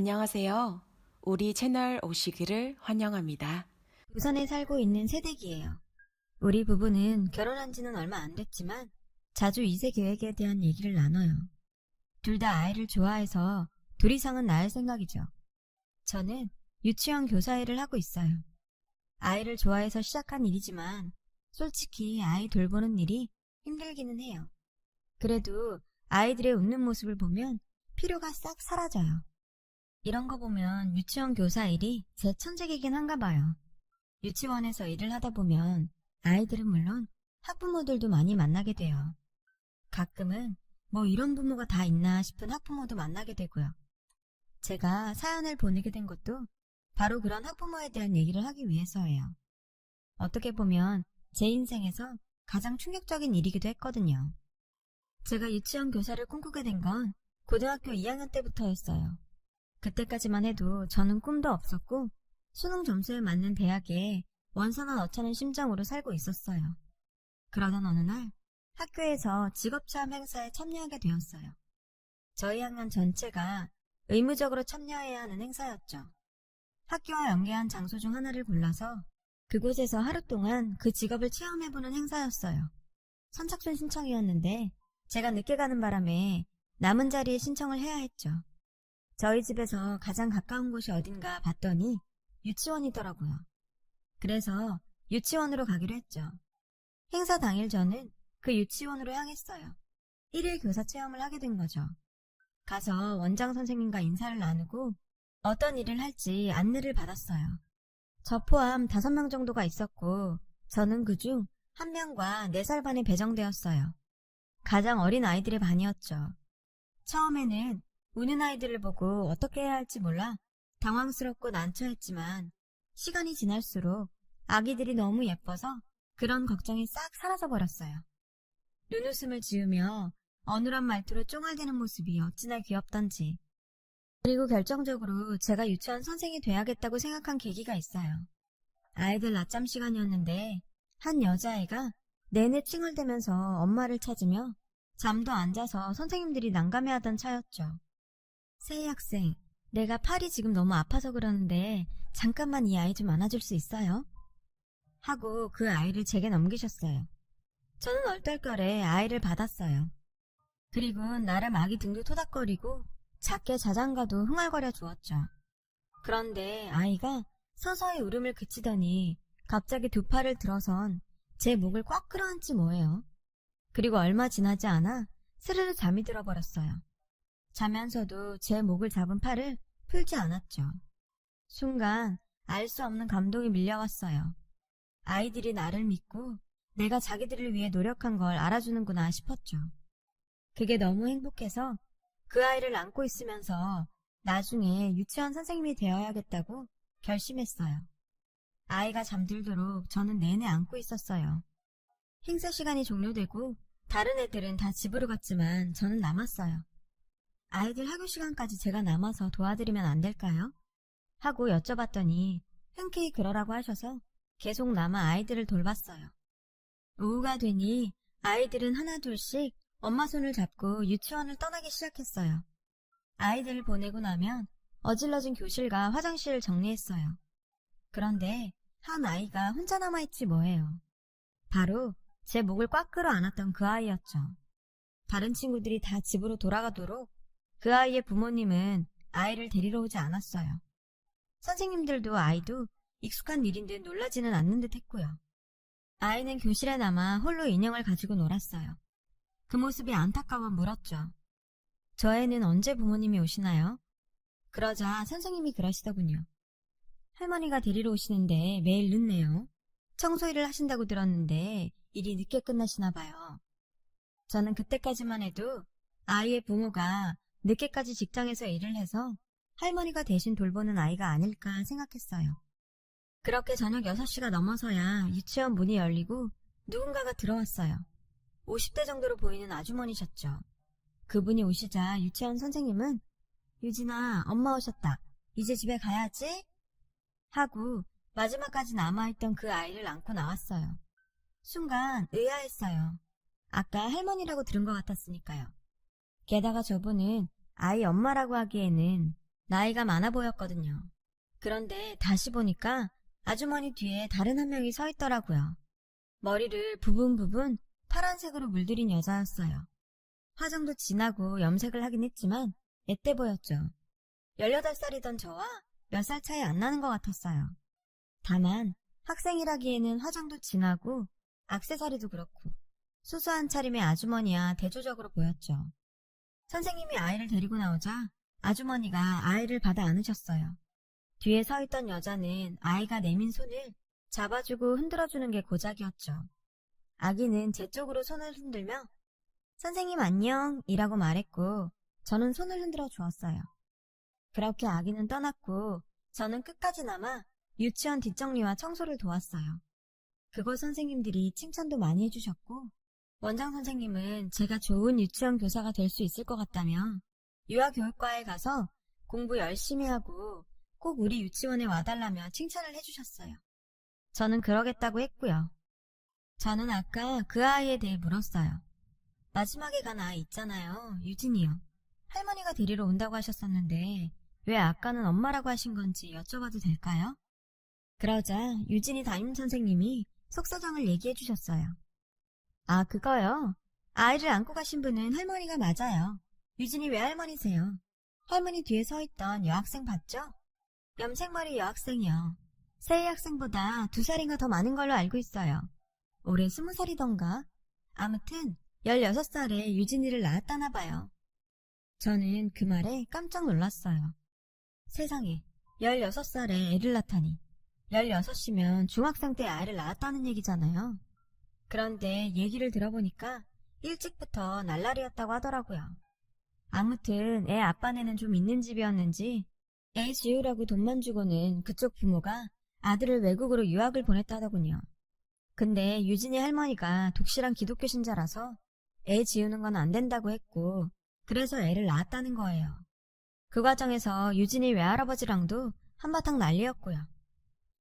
안녕하세요. 우리 채널 오시기를 환영합니다. 부산에 살고 있는 새댁이에요. 우리 부부는 결혼한 지는 얼마 안 됐지만 자주 이세 계획에 대한 얘기를 나눠요. 둘 다 아이를 좋아해서 둘 이상은 낳을 생각이죠. 저는 유치원 교사 일을 하고 있어요. 아이를 좋아해서 시작한 일이지만 솔직히 아이 돌보는 일이 힘들기는 해요. 그래도 아이들의 웃는 모습을 보면 피로가 싹 사라져요. 이런 거 보면 유치원 교사 일이 제 천직이긴 한가 봐요. 유치원에서 일을 하다 보면 아이들은 물론 학부모들도 많이 만나게 돼요. 가끔은 뭐 이런 부모가 다 있나 싶은 학부모도 만나게 되고요. 제가 사연을 보내게 된 것도 바로 그런 학부모에 대한 얘기를 하기 위해서예요. 어떻게 보면 제 인생에서 가장 충격적인 일이기도 했거든요. 제가 유치원 교사를 꿈꾸게 된 건 고등학교 2학년 때부터였어요. 그때까지만 해도 저는 꿈도 없었고 수능 점수에 맞는 대학에 원서나 넣자는 심정으로 살고 있었어요. 그러던 어느 날 학교에서 직업체험 행사에 참여하게 되었어요. 저희 학년 전체가 의무적으로 참여해야 하는 행사였죠. 학교와 연계한 장소 중 하나를 골라서 그곳에서 하루 동안 그 직업을 체험해보는 행사였어요. 선착순 신청이었는데 제가 늦게 가는 바람에 남은 자리에 신청을 해야 했죠. 저희 집에서 가장 가까운 곳이 어딘가 봤더니 유치원이더라고요. 그래서 유치원으로 가기로 했죠. 행사 당일 저는 그 유치원으로 향했어요. 1일 교사 체험을 하게 된 거죠. 가서 원장 선생님과 인사를 나누고 어떤 일을 할지 안내를 받았어요. 저 포함 5명 정도가 있었고 저는 그중 1명과 4살 반에 배정되었어요. 가장 어린 아이들의 반이었죠. 처음에는 우는 아이들을 보고 어떻게 해야 할지 몰라 당황스럽고 난처했지만 시간이 지날수록 아기들이 너무 예뻐서 그런 걱정이 싹 사라져버렸어요. 눈웃음을 지으며 어눌한 말투로 쫑알대는 모습이 어찌나 귀엽던지. 그리고 결정적으로 제가 유치원 선생이 돼야겠다고 생각한 계기가 있어요. 아이들 낮잠 시간이었는데 한 여자아이가 내내 칭얼대면서 엄마를 찾으며 잠도 안 자서 선생님들이 난감해하던 차였죠. 세희 학생, 내가 팔이 지금 너무 아파서 그러는데 잠깐만 이 아이 좀 안아줄 수 있어요? 하고 그 아이를 제게 넘기셨어요. 저는 얼떨결에 아이를 받았어요. 그리고 나름 아기 등도 토닥거리고 작게 자장가도 흥얼거려 주었죠. 그런데 아이가 서서히 울음을 그치더니 갑자기 두 팔을 들어선 제 목을 꽉 끌어안지 뭐예요. 그리고 얼마 지나지 않아 스르르 잠이 들어버렸어요. 자면서도 제 목을 잡은 팔을 풀지 않았죠. 순간 알 수 없는 감동이 밀려왔어요. 아이들이 나를 믿고 내가 자기들을 위해 노력한 걸 알아주는구나 싶었죠. 그게 너무 행복해서 그 아이를 안고 있으면서 나중에 유치원 선생님이 되어야겠다고 결심했어요. 아이가 잠들도록 저는 내내 안고 있었어요. 행사 시간이 종료되고 다른 애들은 다 집으로 갔지만 저는 남았어요. 아이들 학교 시간까지 제가 남아서 도와드리면 안 될까요? 하고 여쭤봤더니 흔쾌히 그러라고 하셔서 계속 남아 아이들을 돌봤어요. 오후가 되니 아이들은 하나둘씩 엄마 손을 잡고 유치원을 떠나기 시작했어요. 아이들을 보내고 나면 어질러진 교실과 화장실을 정리했어요. 그런데 한 아이가 혼자 남아있지 뭐예요. 바로 제 목을 꽉 끌어 안았던 그 아이였죠. 다른 친구들이 다 집으로 돌아가도록 그 아이의 부모님은 아이를 데리러 오지 않았어요. 선생님들도 아이도 익숙한 일인 듯 놀라지는 않는 듯 했고요. 아이는 교실에 남아 홀로 인형을 가지고 놀았어요. 그 모습이 안타까워 물었죠. 저 애는 언제 부모님이 오시나요? 그러자 선생님이 그러시더군요. 할머니가 데리러 오시는데 매일 늦네요. 청소일을 하신다고 들었는데 일이 늦게 끝나시나 봐요. 저는 그때까지만 해도 아이의 부모가 늦게까지 직장에서 일을 해서 할머니가 대신 돌보는 아이가 아닐까 생각했어요. 그렇게 저녁 6시가 넘어서야 유치원 문이 열리고 누군가가 들어왔어요. 50대 정도로 보이는 아주머니셨죠. 그분이 오시자 유치원 선생님은 유진아, 엄마 오셨다. 이제 집에 가야지? 하고 마지막까지 남아있던 그 아이를 안고 나왔어요. 순간 의아했어요. 아까 할머니라고 들은 것 같았으니까요. 게다가 저분은 아이 엄마라고 하기에는 나이가 많아 보였거든요. 그런데 다시 보니까 아주머니 뒤에 다른 한 명이 서 있더라고요. 머리를 부분 파란색으로 물들인 여자였어요. 화장도 진하고 염색을 하긴 했지만 앳돼 보였죠. 18살이던 저와 몇 살 차이 안 나는 것 같았어요. 다만 학생이라기에는 화장도 진하고 액세서리도 그렇고 수수한 차림의 아주머니야 대조적으로 보였죠. 선생님이 아이를 데리고 나오자 아주머니가 아이를 받아 안으셨어요. 뒤에 서 있던 여자는 아이가 내민 손을 잡아주고 흔들어주는 게 고작이었죠. 아기는 제 쪽으로 손을 흔들며 선생님 안녕 이라고 말했고 저는 손을 흔들어 주었어요. 그렇게 아기는 떠났고 저는 끝까지 남아 유치원 뒷정리와 청소를 도왔어요. 그곳 선생님들이 칭찬도 많이 해주셨고 원장 선생님은 제가 좋은 유치원 교사가 될 수 있을 것 같다며 유아교육과에 가서 공부 열심히 하고 꼭 우리 유치원에 와달라며 칭찬을 해주셨어요. 저는 그러겠다고 했고요. 저는 아까 그 아이에 대해 물었어요. 마지막에 간 아이 있잖아요. 유진이요. 할머니가 데리러 온다고 하셨었는데 왜 아까는 엄마라고 하신 건지 여쭤봐도 될까요? 그러자 유진이 담임선생님이 속사정을 얘기해 주셨어요. 아, 그거요? 아이를 안고 가신 분은 할머니가 맞아요. 유진이 외할머니세요. 할머니 뒤에 서 있던 여학생 봤죠? 염색머리 여학생이요. 세희 학생보다 2살인가 더 많은 걸로 알고 있어요. 올해 20살이던가? 아무튼 16살에 유진이를 낳았다나 봐요. 저는 그 말에 깜짝 놀랐어요. 세상에 16살에 애를 낳다니 16이면 중학생 때 아이를 낳았다는 얘기잖아요. 그런데 얘기를 들어보니까 일찍부터 날라리였다고 하더라고요. 아무튼 애 아빠네는 좀 있는 집이었는지 애 지우라고 돈만 주고는 그쪽 부모가 아들을 외국으로 유학을 보냈다더군요. 근데 유진이 할머니가 독실한 기독교 신자라서 애 지우는 건 안 된다고 했고 그래서 애를 낳았다는 거예요. 그 과정에서 유진이 외할아버지랑도 한바탕 난리였고요.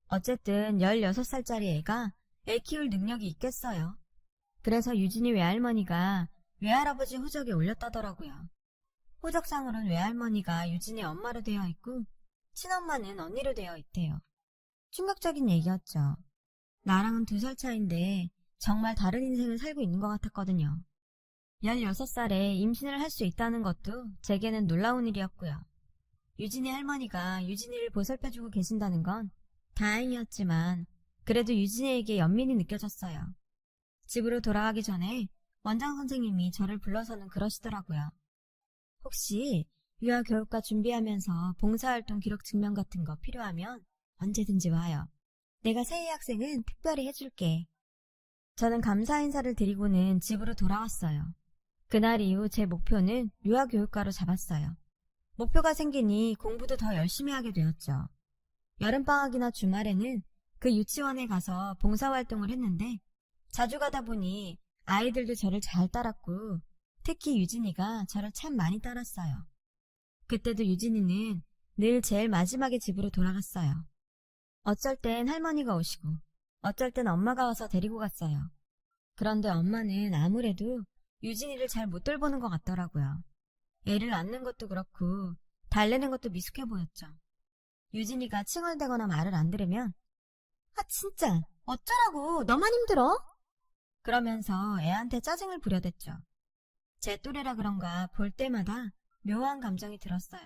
어쨌든 16살짜리 애가 애 키울 능력이 있겠어요. 그래서 유진이 외할머니가 외할아버지 호적에 올렸다더라고요. 호적상으로는 외할머니가 유진의 엄마로 되어 있고 친엄마는 언니로 되어 있대요. 충격적인 얘기였죠. 나랑은 2살 차인데 정말 다른 인생을 살고 있는 것 같았거든요. 16살에 임신을 할 수 있다는 것도 제게는 놀라운 일이었고요. 유진이 할머니가 유진이를 보살펴주고 계신다는 건 다행이었지만 그래도 유진이에게 연민이 느껴졌어요. 집으로 돌아가기 전에 원장 선생님이 저를 불러서는 그러시더라고요. 혹시 유아교육과 준비하면서 봉사활동 기록 증명 같은 거 필요하면 언제든지 와요. 내가 세희 학생은 특별히 해줄게. 저는 감사 인사를 드리고는 집으로 돌아왔어요. 그날 이후 제 목표는 유아교육과로 잡았어요. 목표가 생기니 공부도 더 열심히 하게 되었죠. 여름방학이나 주말에는 그 유치원에 가서 봉사활동을 했는데 자주 가다 보니 아이들도 저를 잘 따랐고 특히 유진이가 저를 참 많이 따랐어요. 그때도 유진이는 늘 제일 마지막에 집으로 돌아갔어요. 어쩔 땐 할머니가 오시고 어쩔 땐 엄마가 와서 데리고 갔어요. 그런데 엄마는 아무래도 유진이를 잘 못 돌보는 것 같더라고요. 애를 안는 것도 그렇고 달래는 것도 미숙해 보였죠. 유진이가 칭얼대거나 말을 안 들으면 아 진짜 어쩌라고 너만 힘들어? 그러면서 애한테 짜증을 부려댔죠. 제 또래라 그런가 볼 때마다 묘한 감정이 들었어요.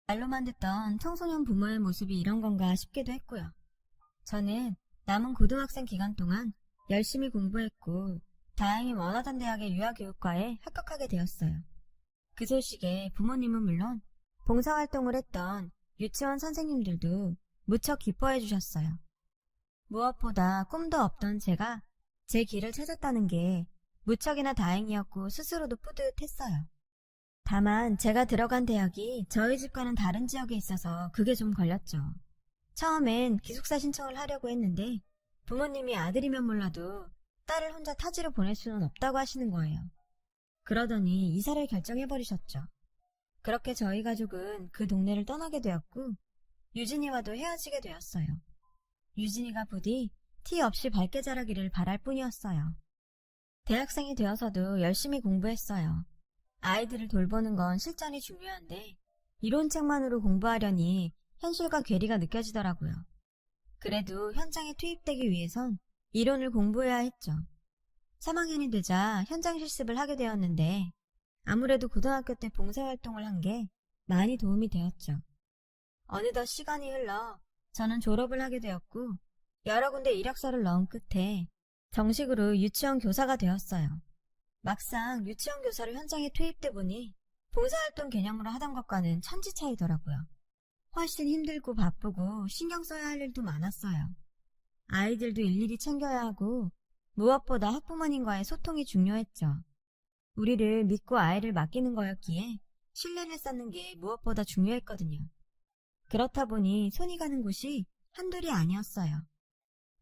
말로만 듣던 청소년 부모의 모습이 이런 건가 싶기도 했고요. 저는 남은 고등학생 기간 동안 열심히 공부했고 다행히 원하던 대학의 유아교육과에 합격하게 되었어요. 그 소식에 부모님은 물론 봉사활동을 했던 유치원 선생님들도 무척 기뻐해 주셨어요. 무엇보다 꿈도 없던 제가 제 길을 찾았다는 게 무척이나 다행이었고 스스로도 뿌듯했어요. 다만 제가 들어간 대학이 저희 집과는 다른 지역에 있어서 그게 좀 걸렸죠. 처음엔 기숙사 신청을 하려고 했는데 부모님이 아들이면 몰라도 딸을 혼자 타지로 보낼 수는 없다고 하시는 거예요. 그러더니 이사를 결정해버리셨죠. 그렇게 저희 가족은 그 동네를 떠나게 되었고 유진이와도 헤어지게 되었어요. 유진이가 부디 티 없이 밝게 자라기를 바랄 뿐이었어요. 대학생이 되어서도 열심히 공부했어요. 아이들을 돌보는 건 실전이 중요한데 이론책만으로 공부하려니 현실과 괴리가 느껴지더라고요. 그래도 현장에 투입되기 위해선 이론을 공부해야 했죠. 3학년이 되자 현장 실습을 하게 되었는데 아무래도 고등학교 때 봉사활동을 한 게 많이 도움이 되었죠. 어느덧 시간이 흘러 저는 졸업을 하게 되었고 여러 군데 이력서를 넣은 끝에 정식으로 유치원 교사가 되었어요. 막상 유치원 교사로 현장에 투입돼 보니 봉사활동 개념으로 하던 것과는 천지 차이더라고요. 훨씬 힘들고 바쁘고 신경 써야 할 일도 많았어요. 아이들도 일일이 챙겨야 하고 무엇보다 학부모님과의 소통이 중요했죠. 우리를 믿고 아이를 맡기는 거였기에 신뢰를 쌓는 게 무엇보다 중요했거든요. 그렇다 보니 손이 가는 곳이 한둘이 아니었어요.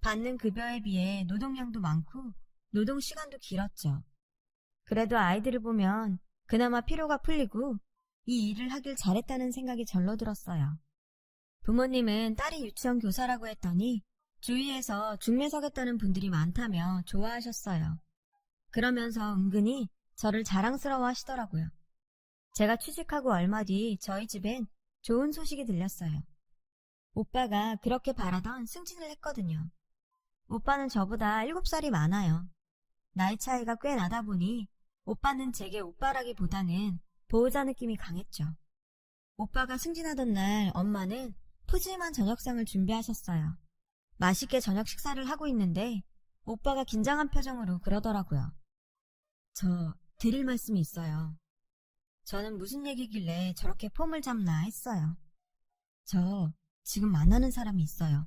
받는 급여에 비해 노동량도 많고 노동 시간도 길었죠. 그래도 아이들을 보면 그나마 피로가 풀리고 이 일을 하길 잘했다는 생각이 절로 들었어요. 부모님은 딸이 유치원 교사라고 했더니 주위에서 중매서겠다는 분들이 많다며 좋아하셨어요. 그러면서 은근히 저를 자랑스러워 하시더라고요. 제가 취직하고 얼마 뒤 저희 집엔 좋은 소식이 들렸어요. 오빠가 그렇게 바라던 승진을 했거든요. 오빠는 저보다 7살이 많아요. 나이 차이가 꽤 나다 보니 오빠는 제게 오빠라기보다는 보호자 느낌이 강했죠. 오빠가 승진하던 날 엄마는 푸짐한 저녁상을 준비하셨어요. 맛있게 저녁 식사를 하고 있는데 오빠가 긴장한 표정으로 그러더라고요. 저 드릴 말씀이 있어요. 저는 무슨 얘기길래 저렇게 폼을 잡나 했어요. 저 지금 만나는 사람이 있어요.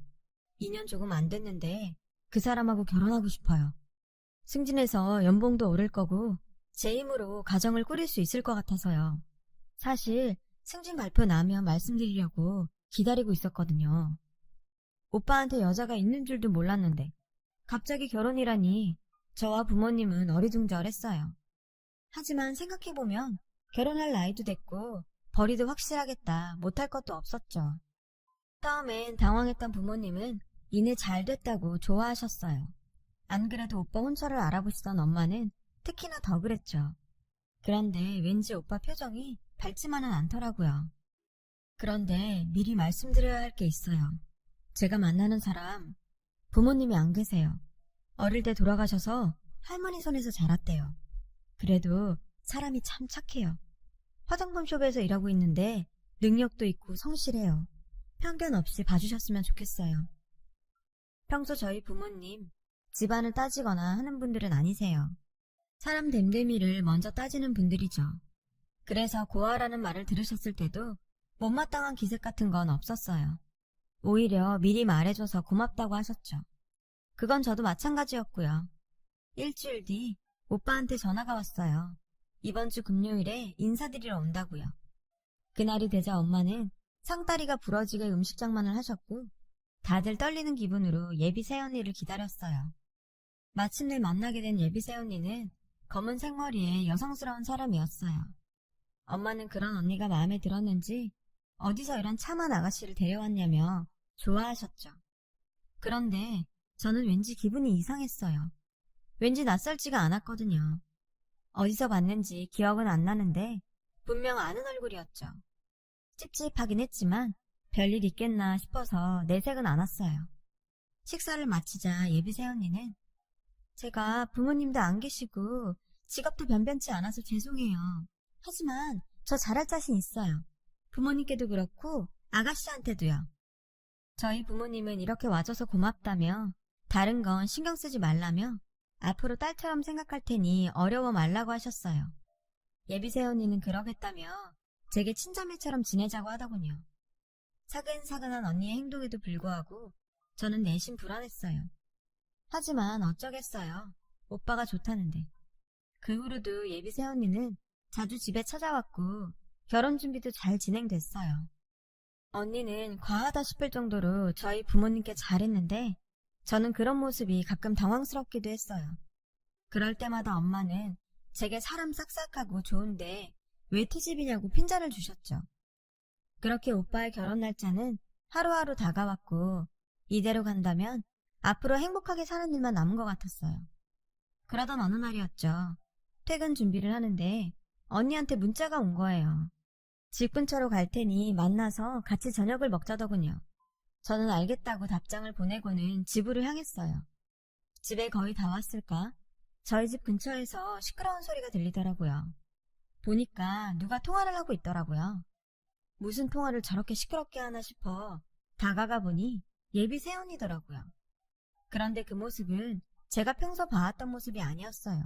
2년 조금 안 됐는데 그 사람하고 결혼하고 싶어요. 승진해서 연봉도 오를 거고 제 힘으로 가정을 꾸릴 수 있을 것 같아서요. 사실 승진 발표 나면 말씀드리려고 기다리고 있었거든요. 오빠한테 여자가 있는 줄도 몰랐는데 갑자기 결혼이라니 저와 부모님은 어리둥절했어요. 하지만 생각해보면 결혼할 나이도 됐고 벌이도 확실하겠다 못할 것도 없었죠. 처음엔 당황했던 부모님은 이내 잘 됐다고 좋아하셨어요. 안 그래도 오빠 혼처를 알아보시던 엄마는 특히나 더 그랬죠. 그런데 왠지 오빠 표정이 밝지만은 않더라고요. 그런데 미리 말씀드려야 할 게 있어요. 제가 만나는 사람 부모님이 안 계세요. 어릴 때 돌아가셔서 할머니 손에서 자랐대요. 그래도 사람이 참 착해요. 화장품 숍에서 일하고 있는데 능력도 있고 성실해요. 편견 없이 봐주셨으면 좋겠어요. 평소 저희 부모님 집안을 따지거나 하는 분들은 아니세요. 사람 됨됨이를 먼저 따지는 분들이죠. 그래서 고아라는 말을 들으셨을 때도 못마땅한 기색 같은 건 없었어요. 오히려 미리 말해줘서 고맙다고 하셨죠. 그건 저도 마찬가지였고요. 일주일 뒤 오빠한테 전화가 왔어요. 이번 주 금요일에 인사드리러 온다고요. 그날이 되자 엄마는 상다리가 부러지게 음식 장만을 하셨고 다들 떨리는 기분으로 예비 새언니를 기다렸어요. 마침내 만나게 된 예비 새언니는 검은 생머리에 여성스러운 사람이었어요. 엄마는 그런 언니가 마음에 들었는지 어디서 이런 참한 아가씨를 데려왔냐며 좋아하셨죠. 그런데 저는 왠지 기분이 이상했어요. 왠지 낯설지가 않았거든요. 어디서 봤는지 기억은 안 나는데 분명 아는 얼굴이었죠. 찝찝하긴 했지만 별일 있겠나 싶어서 내색은 않았어요. 식사를 마치자 예비 새언니는 제가 부모님도 안 계시고 직업도 변변치 않아서 죄송해요. 하지만 저 잘할 자신 있어요. 부모님께도 그렇고 아가씨한테도요. 저희 부모님은 이렇게 와줘서 고맙다며 다른 건 신경 쓰지 말라며 앞으로 딸처럼 생각할 테니 어려워 말라고 하셨어요. 예비새 언니는 그러겠다며 제게 친자매처럼 지내자고 하더군요. 사근사근한 언니의 행동에도 불구하고 저는 내심 불안했어요. 하지만 어쩌겠어요. 오빠가 좋다는데. 그 후로도 예비새 언니는 자주 집에 찾아왔고 결혼 준비도 잘 진행됐어요. 언니는 과하다 싶을 정도로 저희 부모님께 잘했는데 저는 그런 모습이 가끔 당황스럽기도 했어요. 그럴 때마다 엄마는 제게 사람 싹싹하고 좋은데 왜 트집이냐고 핀잔을 주셨죠. 그렇게 오빠의 결혼 날짜는 하루하루 다가왔고 이대로 간다면 앞으로 행복하게 사는 일만 남은 것 같았어요. 그러던 어느 날이었죠. 퇴근 준비를 하는데 언니한테 문자가 온 거예요. 집 근처로 갈 테니 만나서 같이 저녁을 먹자더군요. 저는 알겠다고 답장을 보내고는 집으로 향했어요. 집에 거의 다 왔을까? 저희 집 근처에서 시끄러운 소리가 들리더라고요. 보니까 누가 통화를 하고 있더라고요. 무슨 통화를 저렇게 시끄럽게 하나 싶어 다가가 보니 예비 세연이더라고요. 그런데 그 모습은 제가 평소 봐왔던 모습이 아니었어요.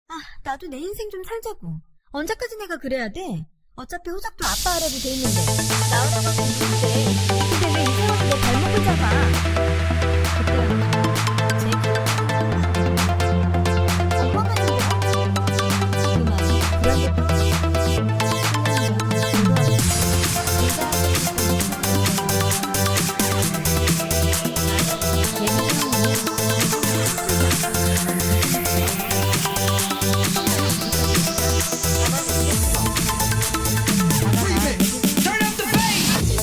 아, 나도 내 인생 좀 살자고. 언제까지 내가 그래야 돼? 어차피 호적도 아빠 아래로 돼 있는데 나오는 것도 있는데 근데 왜 이 사람은 내 발목을 잡아? 그때부터 제 엄마가 지금 그 말이 불안해 Turn up the bass.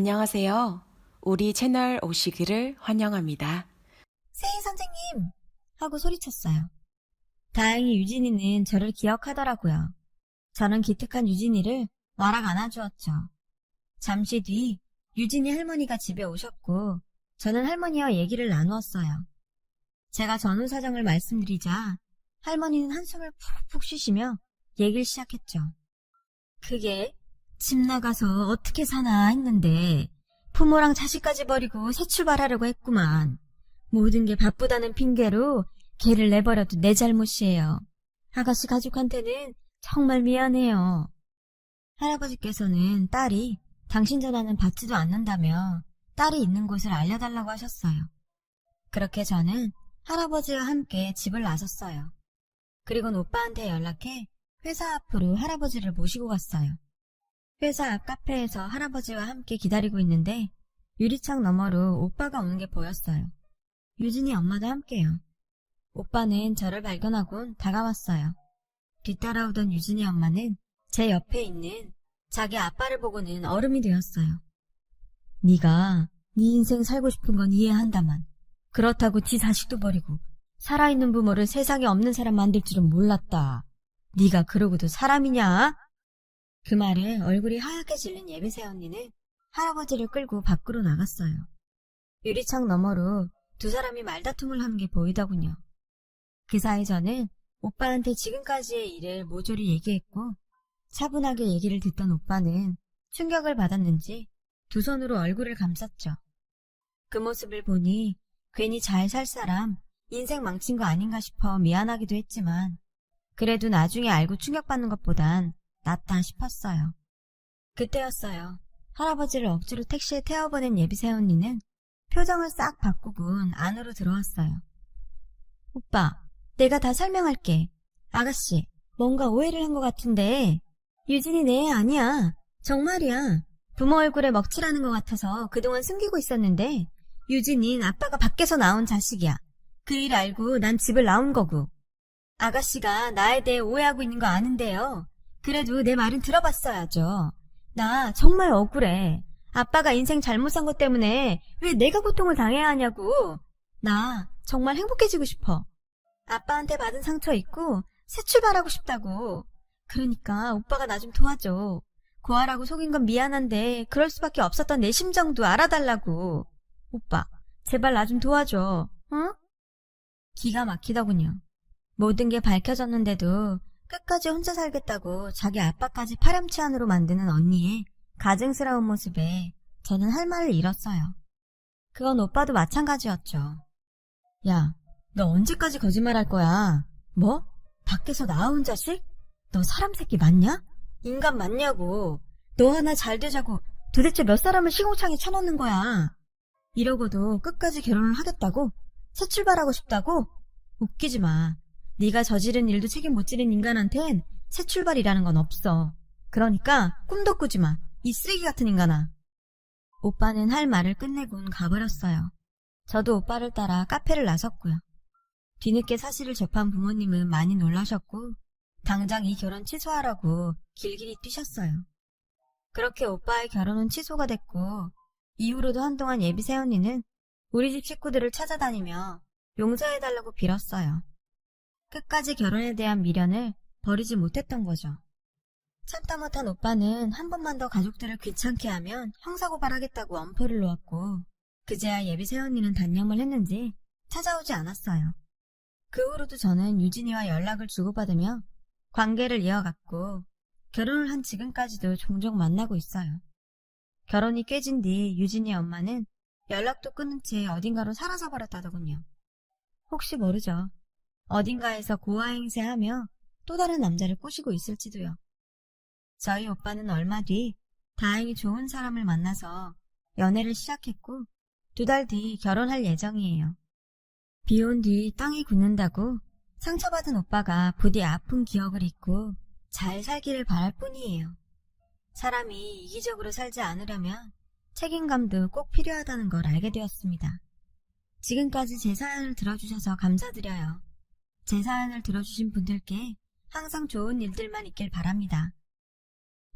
안녕하세요. 우리 채널 오시기를 환영합니다. 세희 선생님! 하고 소리쳤어요. 다행히 유진이는 저를 기억하더라고요. 저는 기특한 유진이를 와락 안아주었죠. 잠시 뒤 유진이 할머니가 집에 오셨고 저는 할머니와 얘기를 나누었어요. 제가 전후 사정을 말씀드리자 할머니는 한숨을 푹푹 쉬시며 얘기를 시작했죠. 그게 집 나가서 어떻게 사나 했는데 부모랑 자식까지 버리고 새 출발하려고 했구만. 모든 게 바쁘다는 핑계로 걔를 내버려도 내 잘못이에요. 아가씨 가족한테는 정말 미안해요. 할아버지께서는 딸이 당신 전화는 받지도 않는다며 딸이 있는 곳을 알려달라고 하셨어요. 그렇게 저는 할아버지와 함께 집을 나섰어요. 그리고는 오빠한테 연락해 회사 앞으로 할아버지를 모시고 갔어요. 회사 앞 카페에서 할아버지와 함께 기다리고 있는데 유리창 너머로 오빠가 오는 게 보였어요. 유진이 엄마도 함께요. 오빠는 저를 발견하곤 다가왔어요. 뒤따라오던 유진이 엄마는 제 옆에 있는 자기 아빠를 보고는 얼음이 되었어요. 네가 네 인생 살고 싶은 건 이해한다만 그렇다고 네 자식도 버리고 살아있는 부모를 세상에 없는 사람 만들 줄은 몰랐다. 네가 그러고도 사람이냐? 그 말에 얼굴이 하얗게 질린 예비새 언니는 할아버지를 끌고 밖으로 나갔어요. 유리창 너머로 두 사람이 말다툼을 하는 게 보이더군요. 그 사이 저는 오빠한테 지금까지의 일을 모조리 얘기했고 차분하게 얘기를 듣던 오빠는 충격을 받았는지 두 손으로 얼굴을 감쌌죠. 그 모습을 보니 괜히 잘 살 사람, 인생 망친 거 아닌가 싶어 미안하기도 했지만 그래도 나중에 알고 충격받는 것보단 낫다 싶었어요. 그때였어요. 할아버지를 억지로 택시에 태워보낸 예비새 언니는 표정을 싹 바꾸곤 안으로 들어왔어요. 오빠, 내가 다 설명할게. 아가씨, 뭔가 오해를 한 것 같은데 유진이 내 애 아니야. 정말이야. 부모 얼굴에 먹칠하는 것 같아서 그동안 숨기고 있었는데 유진인 아빠가 밖에서 나온 자식이야. 그 일 알고 난 집을 나온 거고. 아가씨가 나에 대해 오해하고 있는 거 아는데요. 그래도 내 말은 들어봤어야죠. 나 정말 억울해. 아빠가 인생 잘못 산 것 때문에 왜 내가 고통을 당해야 하냐고. 나 정말 행복해지고 싶어. 아빠한테 받은 상처 잊고 새 출발하고 싶다고. 그러니까 오빠가 나 좀 도와줘. 고아라고 속인 건 미안한데 그럴 수밖에 없었던 내 심정도 알아달라고. 오빠, 제발 나 좀 도와줘. 응? 기가 막히더군요. 모든 게 밝혀졌는데도 끝까지 혼자 살겠다고 자기 아빠까지 파렴치한으로 만드는 언니의 가증스러운 모습에 저는 할 말을 잃었어요. 그건 오빠도 마찬가지였죠. 야, 너 언제까지 거짓말할 거야? 뭐? 밖에서 나온 자식? 너 사람 새끼 맞냐? 인간 맞냐고. 너 하나 잘 되자고 도대체 몇 사람을 시궁창에 쳐넣는 거야. 이러고도 끝까지 결혼을 하겠다고? 새 출발하고 싶다고? 웃기지 마. 네가 저지른 일도 책임 못 지는 인간한텐 새 출발이라는 건 없어. 그러니까 꿈도 꾸지 마. 이 쓰레기 같은 인간아. 오빠는 할 말을 끝내곤 가버렸어요. 저도 오빠를 따라 카페를 나섰고요. 뒤늦게 사실을 접한 부모님은 많이 놀라셨고 당장 이 결혼 취소하라고 길길이 뛰셨어요. 그렇게 오빠의 결혼은 취소가 됐고 이후로도 한동안 예비새 언니는 우리 집 식구들을 찾아다니며 용서해달라고 빌었어요. 끝까지 결혼에 대한 미련을 버리지 못했던 거죠. 참다 못한 오빠는 한 번만 더 가족들을 귀찮게 하면 형사고발하겠다고 엄포를 놓았고 그제야 예비새 언니는 단념을 했는지 찾아오지 않았어요. 그 후로도 저는 유진이와 연락을 주고받으며 관계를 이어갔고 결혼을 한 지금까지도 종종 만나고 있어요. 결혼이 깨진 뒤 유진이 엄마는 연락도 끊은 채 어딘가로 사라져버렸다더군요. 혹시 모르죠. 어딘가에서 고아 행세하며 또 다른 남자를 꼬시고 있을지도요. 저희 오빠는 얼마 뒤 다행히 좋은 사람을 만나서 연애를 시작했고 2달 뒤 결혼할 예정이에요. 비 온 뒤 땅이 굳는다고 상처받은 오빠가 부디 아픈 기억을 잊고 잘 살기를 바랄 뿐이에요. 사람이 이기적으로 살지 않으려면 책임감도 꼭 필요하다는 걸 알게 되었습니다. 지금까지 제 사연을 들어주셔서 감사드려요. 제 사연을 들어주신 분들께 항상 좋은 일들만 있길 바랍니다.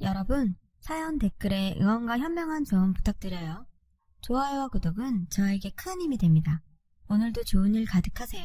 여러분, 사연 댓글에 응원과 현명한 조언 부탁드려요. 좋아요와 구독은 저에게 큰 힘이 됩니다. 오늘도 좋은 일 가득하세요.